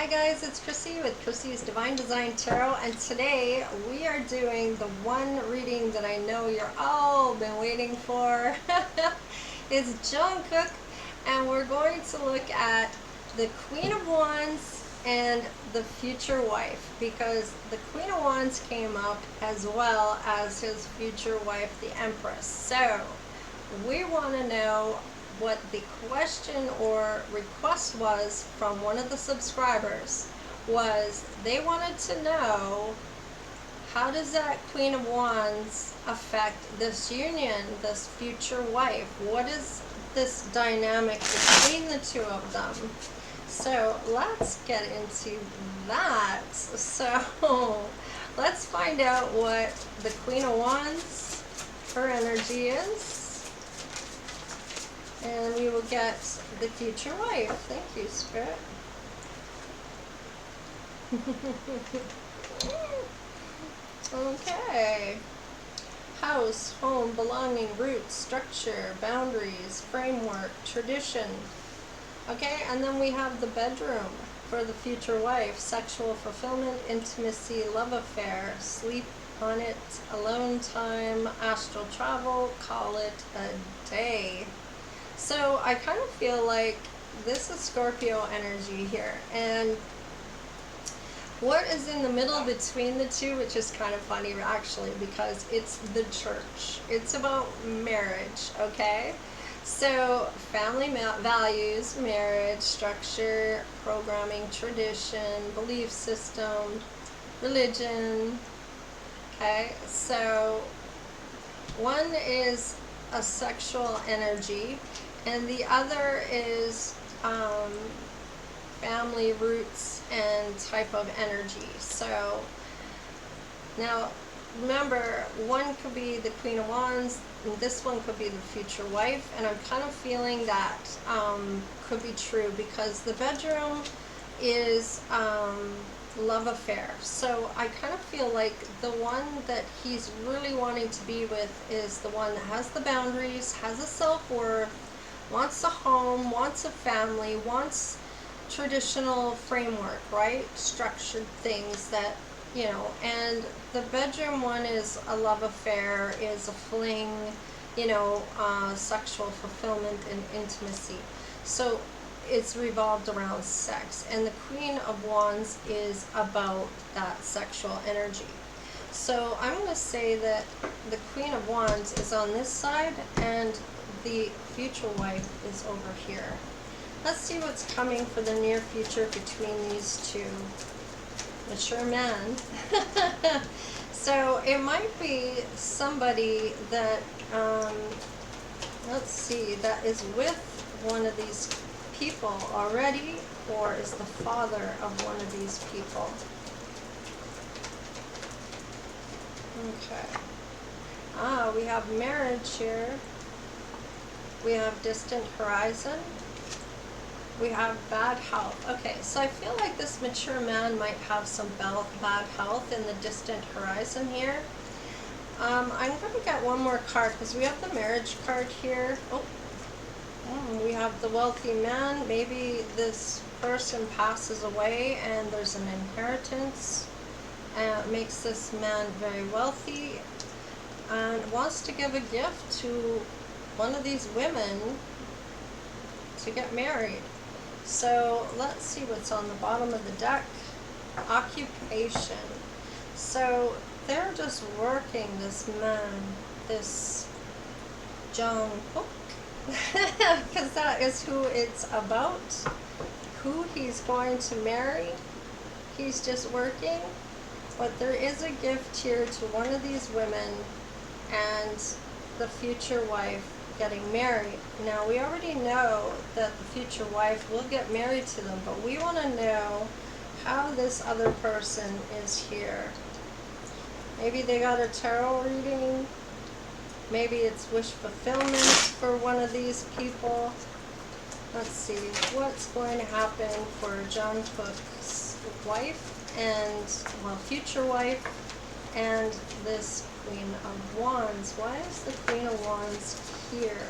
Hi guys, it's Chrissie with Chrissie's Divine Design Tarot, and today we are doing the one reading that I know you're all been waiting for. It's Jungkook, and we're going to look at the Queen of Wands and the future wife, because the Queen of Wands came up as well as his future wife, the Empress. So we want to know what the question or request was from one of the subscribers. Was they wanted to know, how does that Queen of Wands affect this union, this future wife? What is this dynamic between the two of them? So let's get into that. So let's find out what the Queen of Wands, her energy is, and we will get the future wife. Thank you, Spirit. Okay. House, home, belonging, roots, structure, boundaries, framework, tradition. Okay, and then we have the bedroom for the future wife. Sexual fulfillment, intimacy, love affair, sleep on it, alone time, astral travel, call it a day. So I kind of feel like this is Scorpio energy here, and what is in the middle between the two, which is kind of funny actually, because it's the church. It's about marriage, okay? So family values, marriage, structure, programming, tradition, belief system, religion, okay? So one is a sexual energy, and the other is family roots and type of energy. So now remember, one could be the Queen of Wands, and this one could be the future wife, and I'm kind of feeling that could be true, because the bedroom is love affair. So I kind of feel like the one that he's really wanting to be with is the one that has the boundaries, has a self-worth, wants a home, wants a family, wants traditional framework, right? Structured things that, you know, and the bedroom one is a love affair, is a fling, you know, sexual fulfillment and intimacy. So it's revolved around sex, and the Queen of Wands is about that sexual energy. So I'm going to say that the Queen of Wands is on this side, and the future wife is over here. Let's see what's coming for the near future between these two. Mature men. So it might be somebody that, let's see, that is with one of these people already, or is the father of one of these people. Okay. We have marriage here. We have distant horizon. We have bad health. Okay, so I feel like this mature man might have some bad health in the distant horizon here. I'm going to get one more card, because we have the marriage card here. Oh, we have the wealthy man. Maybe this person passes away and there's an inheritance. Makes this man very wealthy and wants to give a gift to one of these women to get married. So let's see what's on the bottom of the deck. Occupation. So they're just working this man, this Jungkook, because that is who it's about, who he's going to marry. He's just working, but there is a gift here to one of these women and the future wife getting married. Now we already know that the future wife will get married to them, but we want to know how this other person is here. Maybe they got a tarot reading. Maybe it's wish fulfillment for one of these people. Let's see what's going to happen for Jungkook's wife and, well, future wife, and this Queen of Wands. Why is the Queen of Wands here?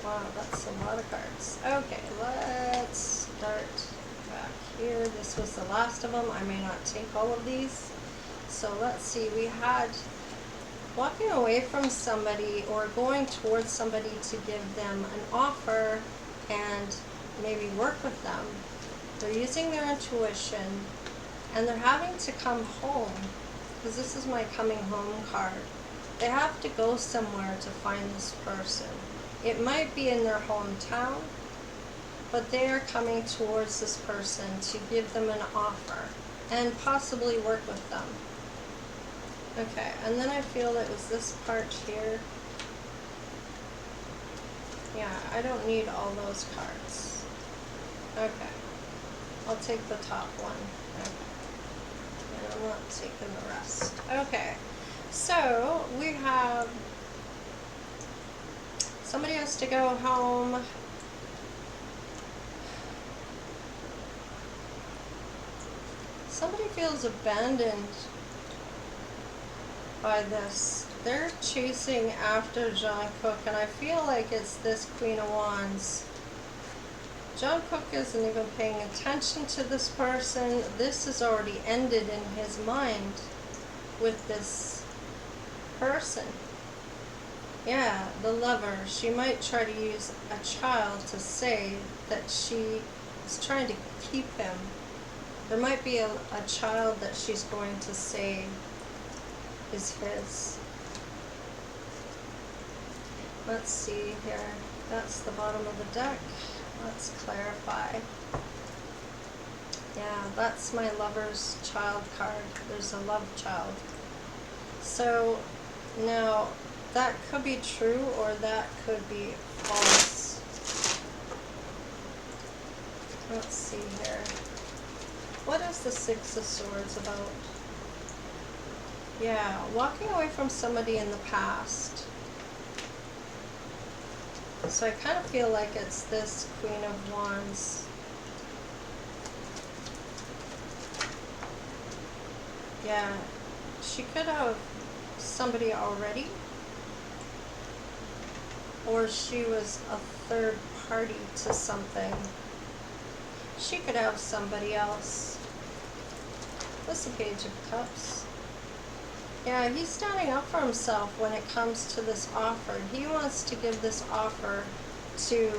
Wow, that's a lot of cards. Okay, let's start this was the last of them. I may not take all of these. So let's see, we had walking away from somebody or going towards somebody to give them an offer and maybe work with them. They're using their intuition and they're having to come home, because this is my coming home card. They have to go somewhere to find this person. It might be in their hometown, but they are coming towards this person to give them an offer and possibly work with them. Okay, and then I feel it was this part here. Yeah, I don't need all those cards. Okay, I'll take the top one. Okay, and I'm not taking the rest. Okay, so we have somebody has to go home. Somebody feels abandoned by this. They're chasing after Jungkook, and I feel like it's this Queen of Wands. Jungkook isn't even paying attention to this person. This has already ended in his mind with this person. Yeah, the lover. She might try to use a child to say that she is trying to keep him. There might be a child that she's going to say is his. Let's see here. That's the bottom of the deck. Let's clarify. Yeah, that's my lover's child card. There's a love child. So now that could be true or that could be false. Let's see here. What is the Six of Swords about? Yeah, walking away from somebody in the past. So I kind of feel like it's this Queen of Wands. Yeah, she could have somebody already, or she was a third party to something. She could have somebody else. What's the Page of Cups? Yeah, he's standing up for himself when it comes to this offer. He wants to give this offer to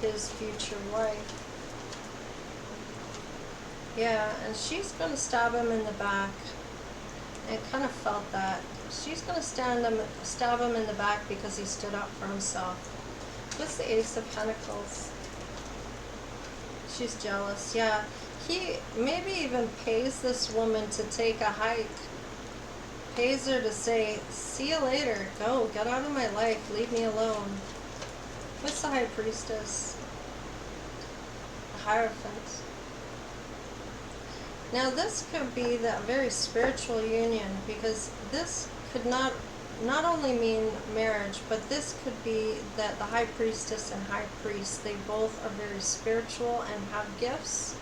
his future wife. Yeah, and she's going to stab him in the back. I kind of felt that. She's going to stab him in the back because he stood up for himself. What's the Ace of Pentacles? She's jealous. Yeah, he maybe even pays this woman to take a hike. Pays her to say, see you later, go, get out of my life, leave me alone. What's the High Priestess? The Hierophant. Now this could be that very spiritual union, because this could not only mean marriage, but this could be that the High Priestess and High Priest, they both are very spiritual and have gifts.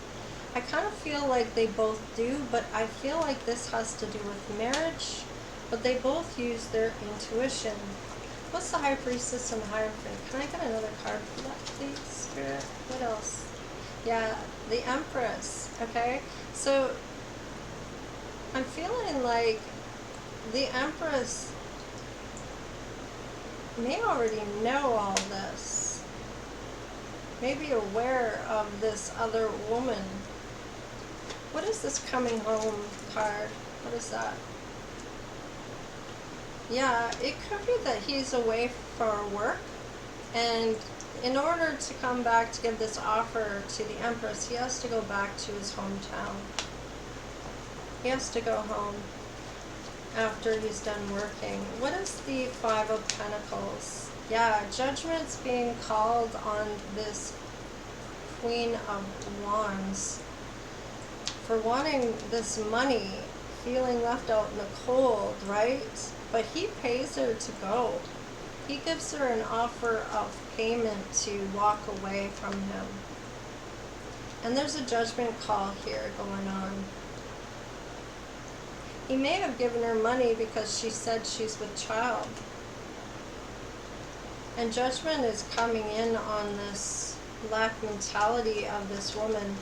I kind of feel like they both do, but I feel like this has to do with marriage, but they both use their intuition. What's the High Priestess and the Hierophant? Can I get another card for that, please, Spirit? What else? Yeah, the Empress, okay? So, I'm feeling like the Empress may already know all this. May be aware of this other woman. What is this coming home card? What is that? Yeah, it could be that he's away for work, and in order to come back to give this offer to the Empress, he has to go back to his hometown. He has to go home after he's done working. What is the Five of Pentacles? Yeah, judgment's being called on this Queen of Wands for wanting this money, feeling left out in the cold, right? But he pays her to go. He gives her an offer of payment to walk away from him. And there's a judgment call here going on. He may have given her money because she said she's with child. And judgment is coming in on this lack mentality of this woman.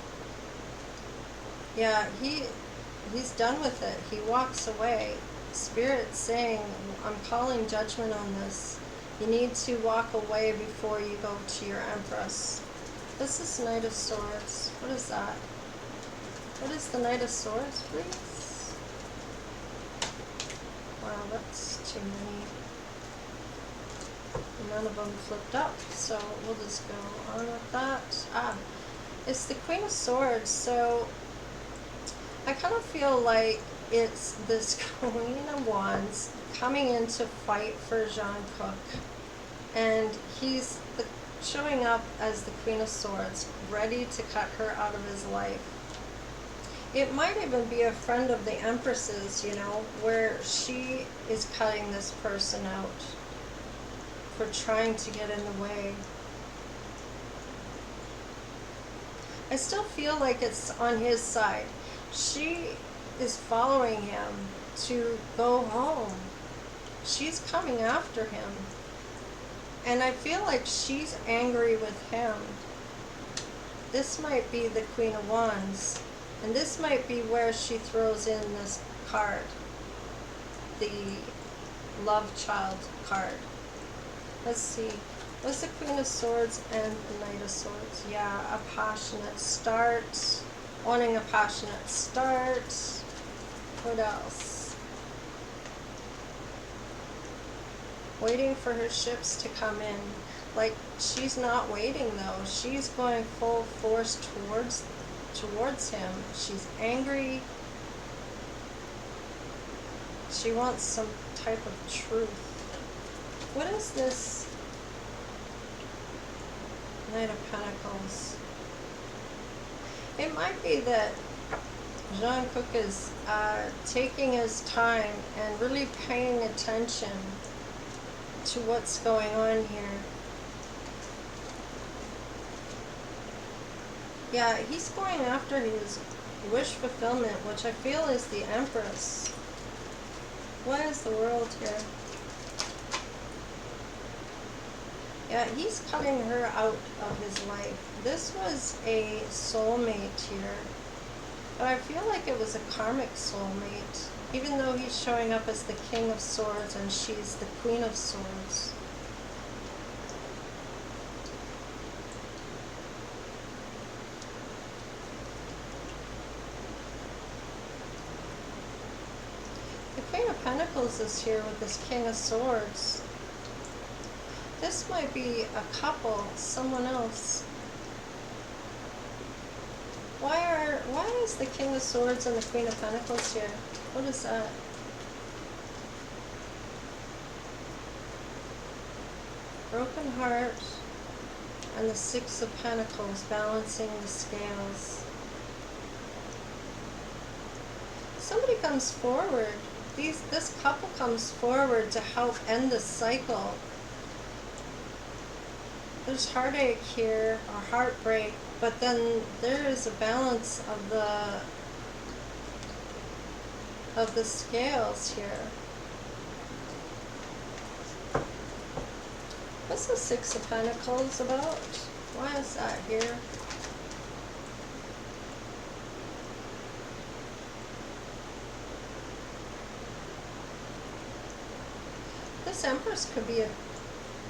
Yeah, he's done with it. He walks away. Spirit's saying, I'm calling judgment on this. You need to walk away before you go to your Empress. This is Knight of Swords. What is that? What is the Knight of Swords, please? Wow, that's too many. None of them flipped up, so we'll just go on with that. It's the Queen of Swords, so I kind of feel like it's this Queen of Wands coming in to fight for Jungkook, and he's showing up as the Queen of Swords, ready to cut her out of his life. It might even be a friend of the Empress's, you know, where she is cutting this person out for trying to get in the way. I still feel like it's on his side. She is following him to go home. She's coming after him. And I feel like she's angry with him. This might be the Queen of Wands. And this might be where she throws in this card. The Love Child card. Let's see. What's the Queen of Swords and the Knight of Swords? Yeah, a passionate start. Wanting a passionate start. What else? Waiting for her ships to come in. Like, she's not waiting though. She's going full force towards him. She's angry. She wants some type of truth. What is this Knight of Pentacles? It might be that Jungkook is taking his time and really paying attention to what's going on here. Yeah, he's going after his wish fulfillment, which I feel is the Empress. What is the world here? Yeah, he's cutting her out of his life. This was a soulmate here. But I feel like it was a karmic soulmate. Even though he's showing up as the King of Swords and she's the Queen of Swords. The Queen of Pentacles is here with this King of Swords. This might be a couple, someone else. Why is the King of Swords and the Queen of Pentacles here? What is that? Broken heart and the Six of Pentacles balancing the scales. Somebody comes forward. This couple comes forward to help end the cycle. There's heartache here, or heartbreak, but then there is a balance of the scales here. What's the Six of Pentacles about? Why is that here? This Empress could be a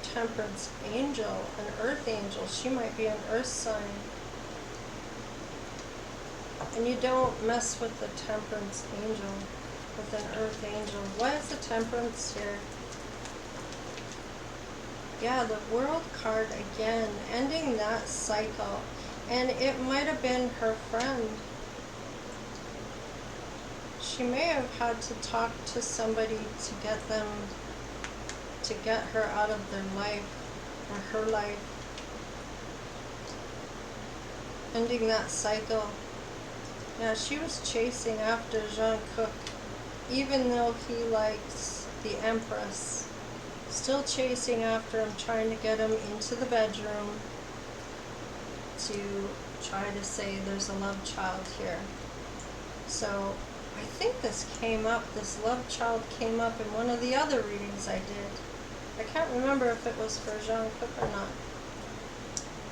Temperance angel, an earth angel. She might be an earth sign. And you don't mess with the Temperance angel, with an earth angel. Why is the Temperance here? Yeah, the World card again, ending that cycle. And it might have been her friend. She may have had to talk to somebody to get her out of their life, or her life. Ending that cycle. Yeah, she was chasing after Jungkook, even though he likes the Empress. Still chasing after him, trying to get him into the bedroom to try to say there's a love child here. So I think this love child came up in one of the other readings I did. I can't remember if it was for Jungkook or not.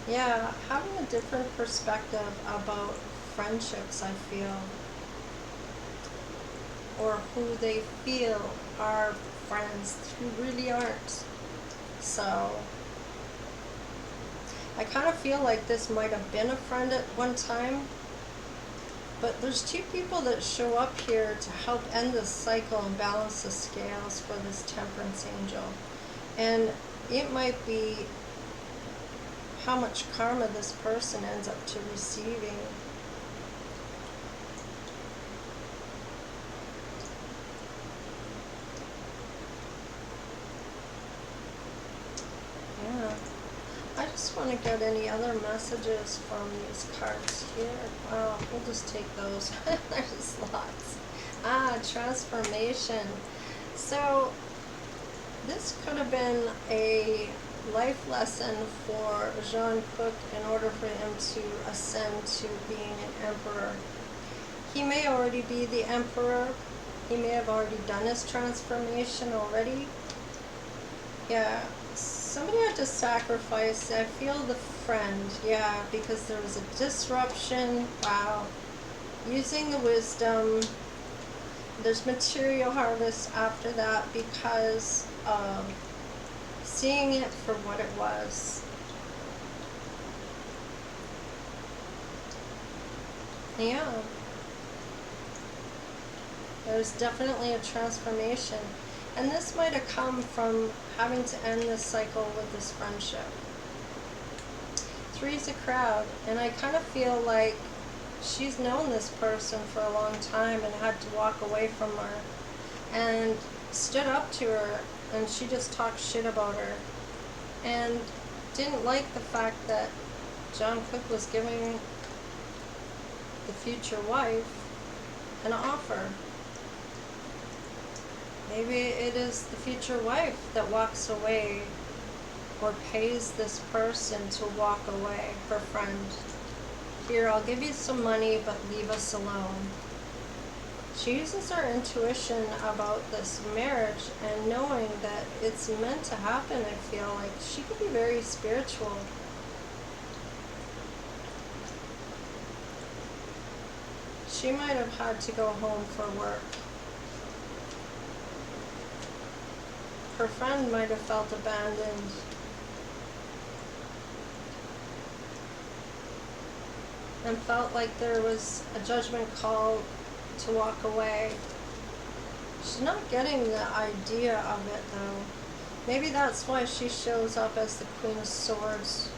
Yeah, having a different perspective about friendships, I feel, or who they feel are friends who really aren't. So I kind of feel like this might have been a friend at one time, but there's two people that show up here to help end this cycle and balance the scales for this Temperance angel. And it might be how much karma this person ends up to receiving. Yeah. I just want to get any other messages from these cards here. Wow, we'll just take those. There's lots. Transformation. So this could have been a life lesson for Jungkook in order for him to ascend to being an emperor. He may already be the emperor. He may have already done his transformation already. Yeah, somebody had to sacrifice. I feel the friend, yeah, because there was a disruption. Wow. Using the wisdom. There's material harvest after that because of seeing it for what it was. Yeah. There's definitely a transformation. And this might have come from having to end this cycle with this friendship. 3's a crowd, and I kind of feel like she's known this person for a long time and had to walk away from her and stood up to her, and she just talked shit about her and didn't like the fact that Jungkook was giving the future wife an offer. Maybe it is the future wife that walks away or pays this person to walk away, her friend. Here, I'll give you some money, but leave us alone. She uses her intuition about this marriage and knowing that it's meant to happen. I feel like she could be very spiritual. She might have had to go home for work. Her friend might have felt abandoned. And felt like there was a judgment call to walk away. She's not getting the idea of it though. Maybe that's why she shows up as the Queen of Swords.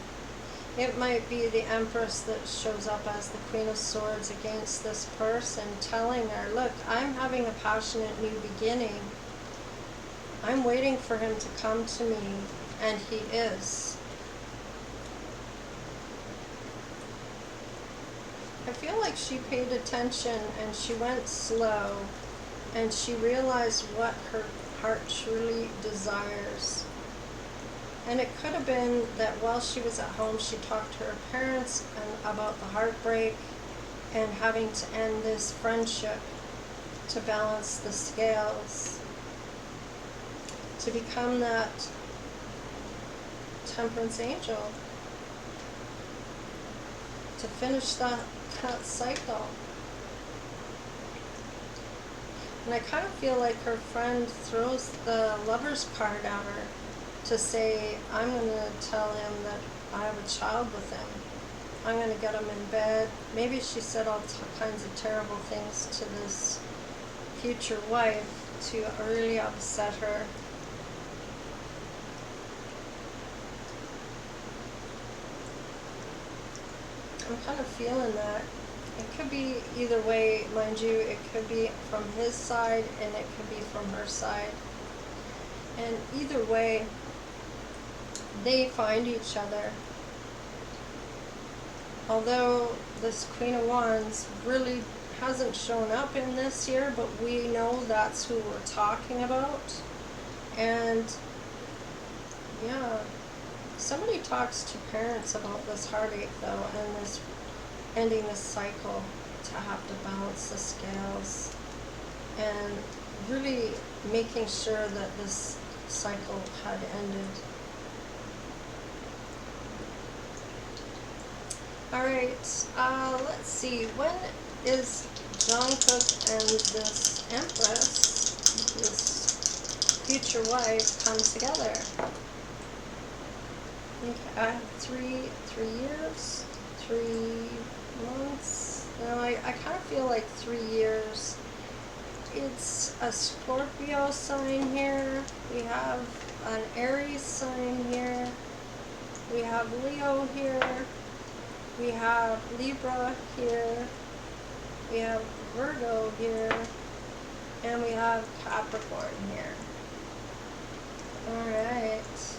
It might be the Empress that shows up as the Queen of Swords against this person, telling her, look, I'm having a passionate new beginning. I'm waiting for him to come to me, and he is. I feel like she paid attention and she went slow and she realized what her heart truly desires. And it could have been that while she was at home, she talked to her parents about the heartbreak and having to end this friendship to balance the scales, to become that Temperance angel, to finish that cycle. And I kind of feel like her friend throws the Lover's card at her to say, I'm going to tell him that I have a child with him. I'm going to get him in bed. Maybe she said all kinds of terrible things to this future wife to really upset her. I'm kind of feeling that. It could be either way, mind you. It could be from his side and it could be from her side. And either way, they find each other. Although this Queen of Wands really hasn't shown up in this year, but we know that's who we're talking about. And yeah, somebody talks to parents about this heartache though, and this ending this cycle to have to balance the scales and really making sure that this cycle had ended. Alright, let's see. When is Jungkook and this Empress, this future wife, come together? Okay, I have 3 years, 3 months. No, I kind of feel like 3 years. It's a Scorpio sign here. We have an Aries sign here. We have Leo here. We have Libra here. We have Virgo here. And we have Capricorn here. Alright.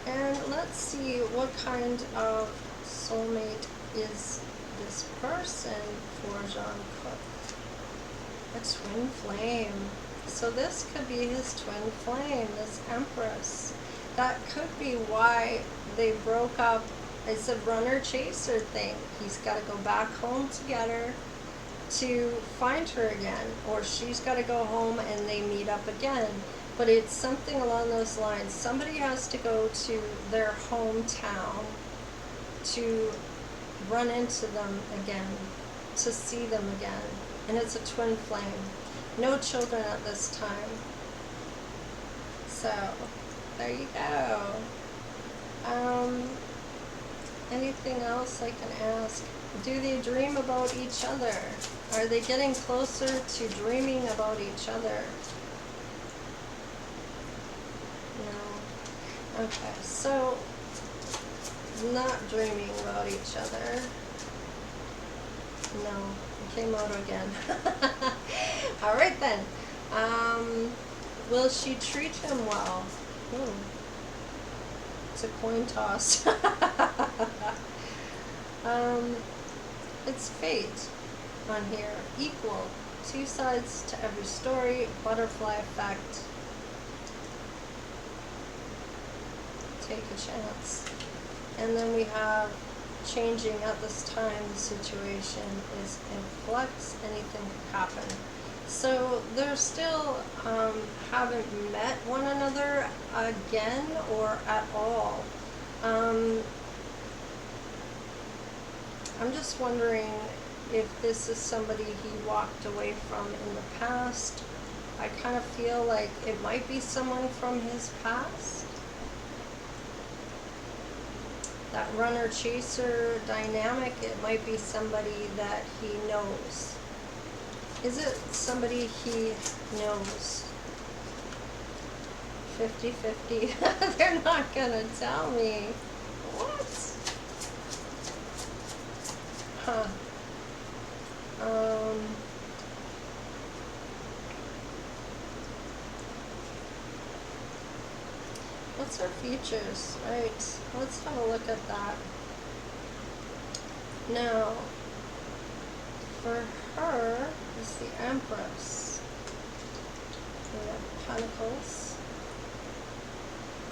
And let's see what kind of soulmate is this person for Jungkook. A twin flame. So this could be his twin flame, this Empress. That could be why they broke up. It's a runner-chaser thing. He's got to go back home together to find her again, or she's got to go home and they meet up again. But it's something along those lines. Somebody has to go to their hometown to run into them again, to see them again. And it's a twin flame. No children at this time. So, there you go. Anything else I can ask? Do they dream about each other? Are they getting closer to dreaming about each other? No. Okay, so not dreaming about each other. No, Kimoto again. All right then. Will she treat him well? It's a coin toss. It's fate on here. Equal. 2 sides to every story. Butterfly effect. Take a chance. And then we have changing at this time. The situation is in flux. Anything could happen. So they're still haven't met one another again or at all. I'm just wondering if this is somebody he walked away from in the past. I kind of feel like it might be someone from his past. That runner-chaser dynamic, it might be somebody that he knows. Is it somebody he knows? 50-50. They're not gonna tell me. What? Huh. What's her features? Right. Let's have a look at that. Now, for her is the Empress. We have Pentacles,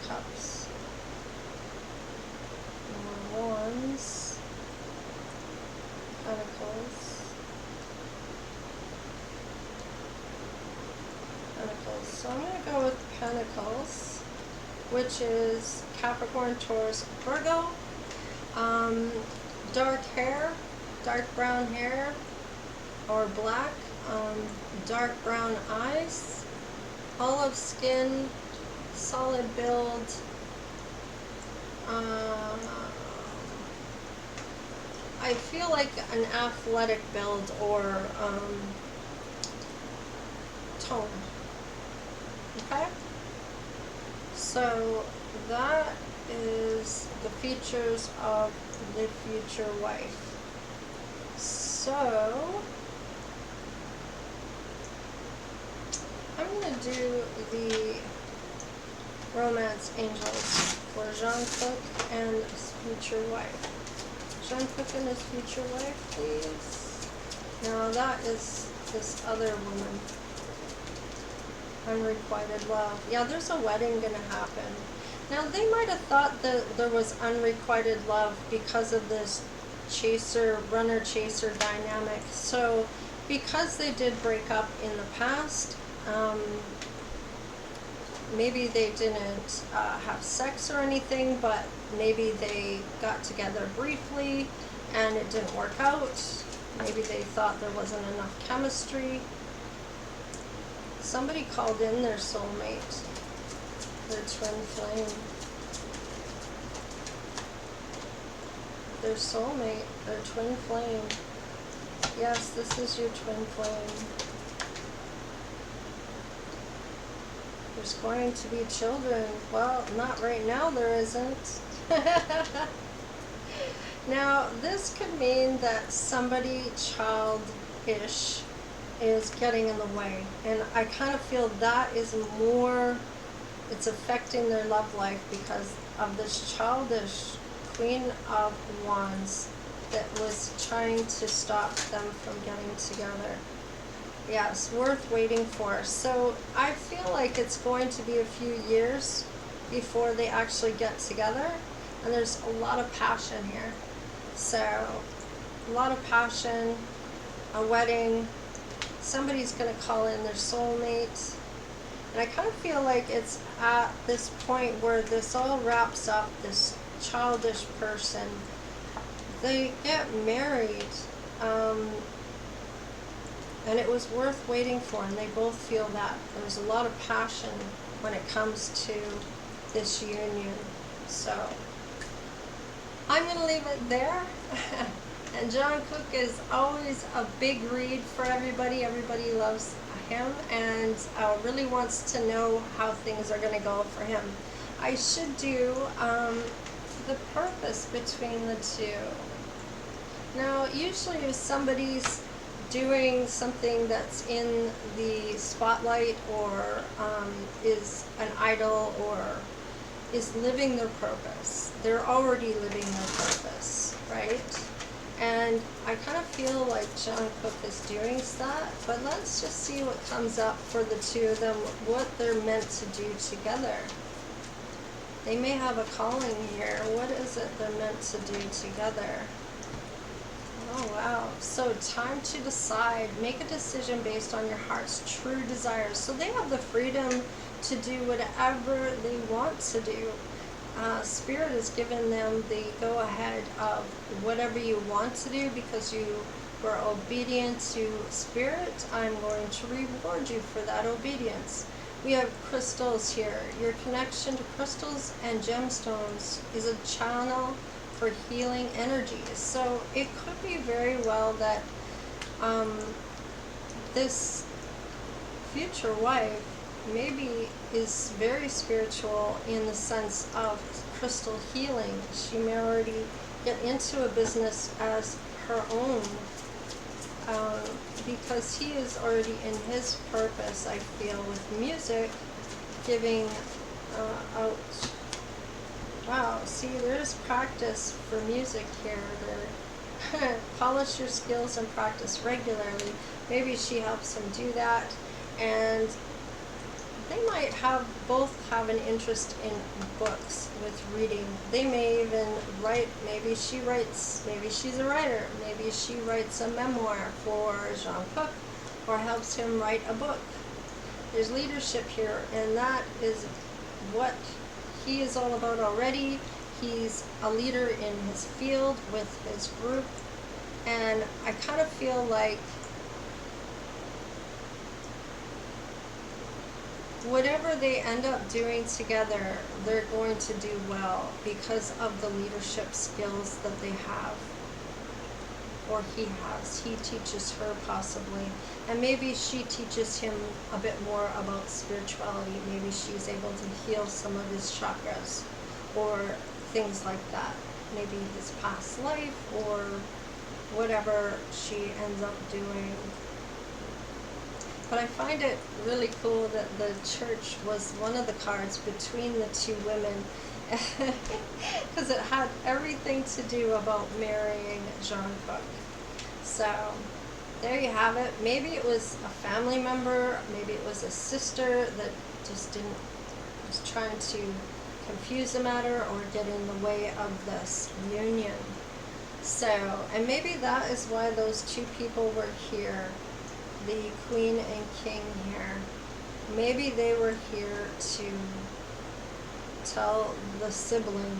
Cups, more Wands, Pentacles, Pentacles. So I'm going to go with Pentacles, which is Capricorn, Taurus, Virgo. Dark hair, dark brown hair, or black, dark brown eyes, olive skin, solid build, I feel like an athletic build or tone. Okay? So that is the features of the future wife. So I'm going to do the romance angels for Jungkook and his future wife. Jungkook and his future wife, please. Now that is this other woman. Unrequited love. Yeah, there's a wedding going to happen. Now they might have thought that there was unrequited love because of this runner-chaser dynamic. So because they did break up in the past, maybe they didn't have sex or anything, but maybe they got together briefly and it didn't work out. Maybe they thought there wasn't enough chemistry. Somebody called in their soulmate, their twin flame. Their soulmate, their twin flame. Yes, this is your twin flame. There's going to be children. Well, not right now, there isn't. Now, this could mean that somebody childish is getting in the way. And I kind of feel that is more, it's affecting their love life because of this childish Queen of Wands that was trying to stop them from getting together. Yes, worth waiting for. So I feel like it's going to be a few years before they actually get together. And there's a lot of passion here. So, a lot of passion, a wedding, somebody's going to call in their soulmate. And I kind of feel like it's at this point where this all wraps up, this childish person. They get married, and it was worth waiting for, and they both feel that. There's a lot of passion when it comes to this union. So, I'm going to leave it there. And Jungkook is always a big read for everybody. Everybody loves him and really wants to know how things are going to go for him. I should do the purpose between the two. Now, usually if somebody's doing something that's in the spotlight or is an idol or is living their purpose, they're already living their purpose, right? And I kind of feel like Jungkook is doing that, but let's just see what comes up for the two of them, what they're meant to do together. They may have a calling here. What is it they're meant to do together? Oh, wow. So time to decide. Make a decision based on your heart's true desires. So they have the freedom to do whatever they want to do. Spirit has given them the go-ahead of whatever you want to do because you were obedient to Spirit. I'm going to reward you for that obedience. We have crystals here. Your connection to crystals and gemstones is a channel for healing energies. So it could be very well that this future wife maybe is very spiritual in the sense of crystal healing. She may already get into a business as her own because he is already in his purpose, I feel, with music, giving out. Wow, see, there's practice for music here. Polish your skills and practice regularly. Maybe she helps him do that, and they might both have an interest in books with reading. They may even write, maybe she writes, maybe she's a writer, maybe she writes a memoir for Jungkook or helps him write a book. There's leadership here, and that is what he is all about already. He's a leader in his field with his group, and I kind of feel like whatever they end up doing together, they're going to do well because of the leadership skills that they have, or he has. He teaches her possibly, and maybe she teaches him a bit more about spirituality. Maybe she's able to heal some of his chakras or things like that. Maybe his past life or whatever she ends up doing. But I find it really cool that the church was one of the cards between the two women because it had everything to do about marrying Jungkook. So there you have it. Maybe it was a family member, maybe it was a sister that just was trying to confuse the matter or get in the way of this union. So, and maybe that is why those two people were here. The Queen and King here. Maybe they were here to tell the sibling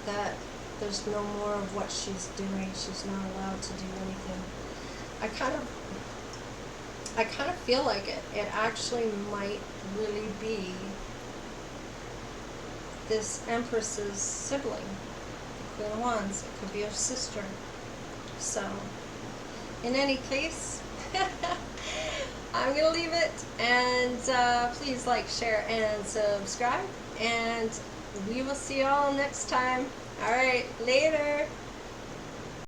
that there's no more of what she's doing. She's not allowed to do anything. I kind of feel like it actually might really be this Empress's sibling, the Queen of Wands. It could be her sister. So, in any case, I'm going to leave it, and please like, share, and subscribe, and we will see you all next time. All right, later.